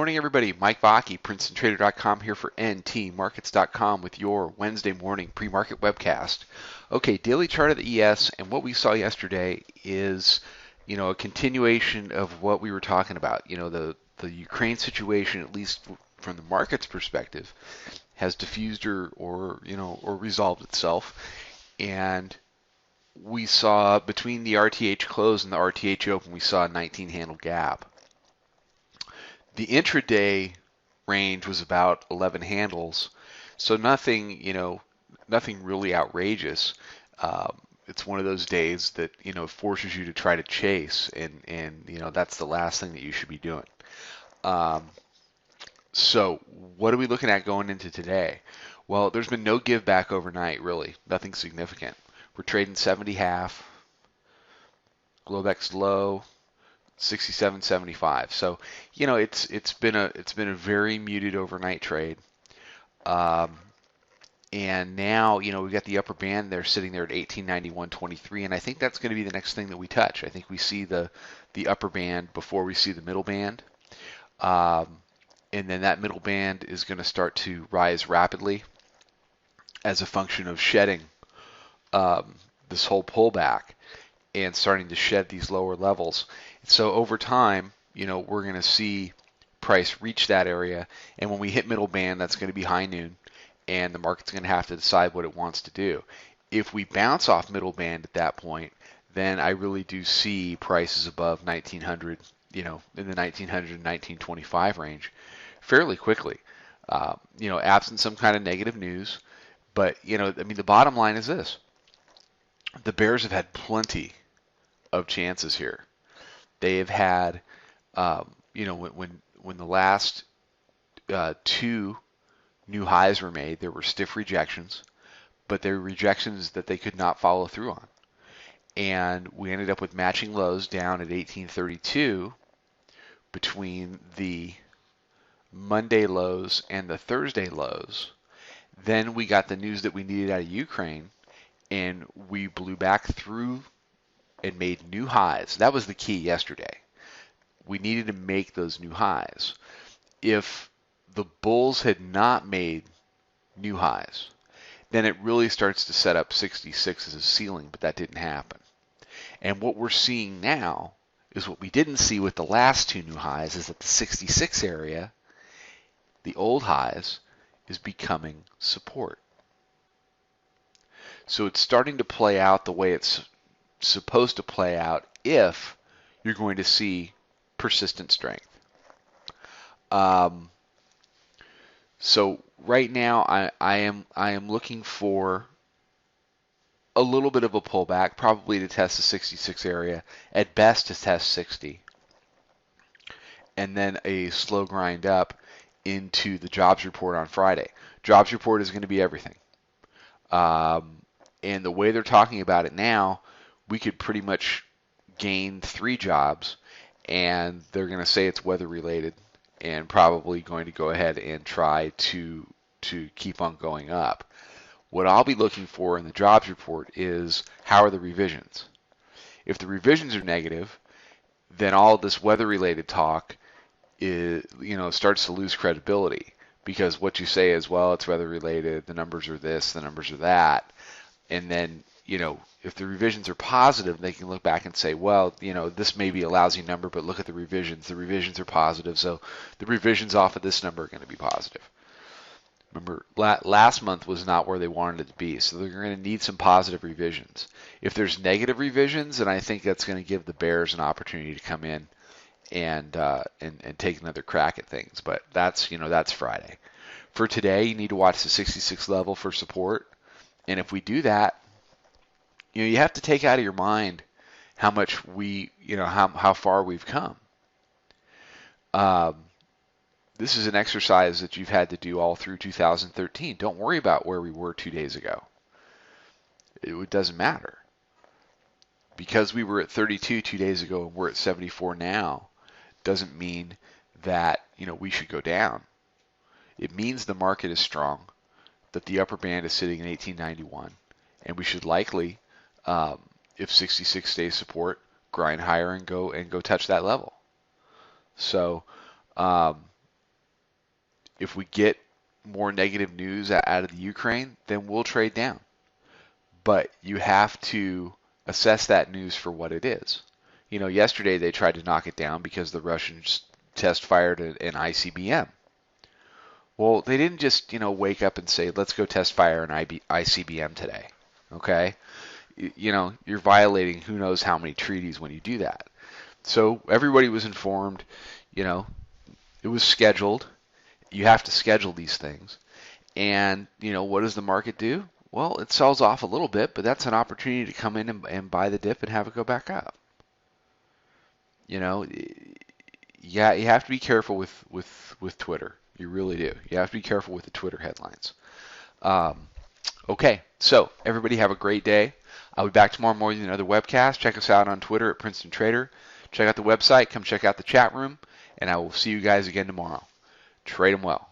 morning, everybody. Mike Vaki, Princetontrader.com here for NTMarkets.com with your Wednesday morning pre-market webcast. Okay, daily chart of the ES, and what we saw yesterday is, a continuation of what we were talking about. The Ukraine situation, at least from the market's perspective, has diffused or resolved itself, and we saw between the RTH close and the RTH open, we saw a 19 handle gap. The intraday range was about 11 handles, so nothing really outrageous. It's one of those days that forces you to try to chase, and that's the last thing that you should be doing. So what are we looking at going into today? Well, there's been no give back overnight, really, nothing significant. We're trading 70 half, Globex low, 67.75. So, it's been a very muted overnight trade. And now, we've got the upper band there sitting there at 1891.23, and I think that's going to be the next thing that we touch. I think we see the upper band before we see the middle band. And then that middle band is going to start to rise rapidly as a function of shedding this whole pullback and starting to shed these lower levels. So over time, we're going to see price reach that area, and when we hit middle band, that's going to be high noon, and the market's going to have to decide what it wants to do. If we bounce off middle band at that point, then I really do see prices above 1900, in the 1900 and 1925 range fairly quickly. Absent some kind of negative news, but the bottom line is this: the bears have had plenty of chances here. They have had, when the last two new highs were made, there were stiff rejections, but they were rejections that they could not follow through on. And we ended up with matching lows down at 1832 between the Monday lows and the Thursday lows. Then we got the news that we needed out of Ukraine, and we blew back through and made new highs. That was the key yesterday. We needed to make those new highs. If the bulls had not made new highs, then it really starts to set up 66 as a ceiling, but that didn't happen. And what we're seeing now is what we didn't see with the last two new highs, is that the 66 area, the old highs, is becoming support. So it's starting to play out the way it's supposed to play out if you're going to see persistent strength. So right now I am looking for a little bit of a pullback, probably to test the 66 area, at best to test 60, and then a slow grind up into the jobs report on Friday. Jobs report is going to be everything. And the way they're talking about it now, we could pretty much gain 3 jobs, and they're going to say it's weather related, and probably going to go ahead and try to keep on going up. What I'll be looking for in the jobs report is, how are the revisions? If the revisions are negative, then all this weather related talk starts to lose credibility, because what you say is, well, it's weather related, the numbers are this, the numbers are that, and then if the revisions are positive, they can look back and say, well, this may be a lousy number, but look at the revisions. The revisions are positive, so the revisions off of this number are going to be positive. Remember, last month was not where they wanted it to be, so they're going to need some positive revisions. If there's negative revisions, then I think that's going to give the bears an opportunity to come in and take another crack at things. But that's Friday. For today, you need to watch the 66 level for support, and if we do that, you have to take out of your mind how much how far we've come. This is an exercise that you've had to do all through 2013. Don't worry about where we were 2 days ago. It doesn't matter. Because we were at 32 2 days ago and we're at 74 now, doesn't mean that we should go down. It means the market is strong, that the upper band is sitting in 1891, and we should likely, if 66 stays support, grind higher and go touch that level. So If we get more negative news out of the Ukraine, then we'll trade down. But you have to assess that news for what it is. Yesterday they tried to knock it down because the Russians test fired an ICBM. Well, they didn't just, wake up and say, let's go test fire an ICBM today. Okay? You're violating who knows how many treaties when you do that. So everybody was informed, it was scheduled. You have to schedule these things. And, what does the market do? Well, it sells off a little bit, but that's an opportunity to come in and buy the dip and have it go back up. Yeah, you have to be careful with Twitter. You really do. You have to be careful with the Twitter headlines. Okay, so everybody have a great day. I'll be back tomorrow morning with another webcast. Check us out on Twitter at Princetontrader. Check out the website. Come check out the chat room. And I will see you guys again tomorrow. Trade them well.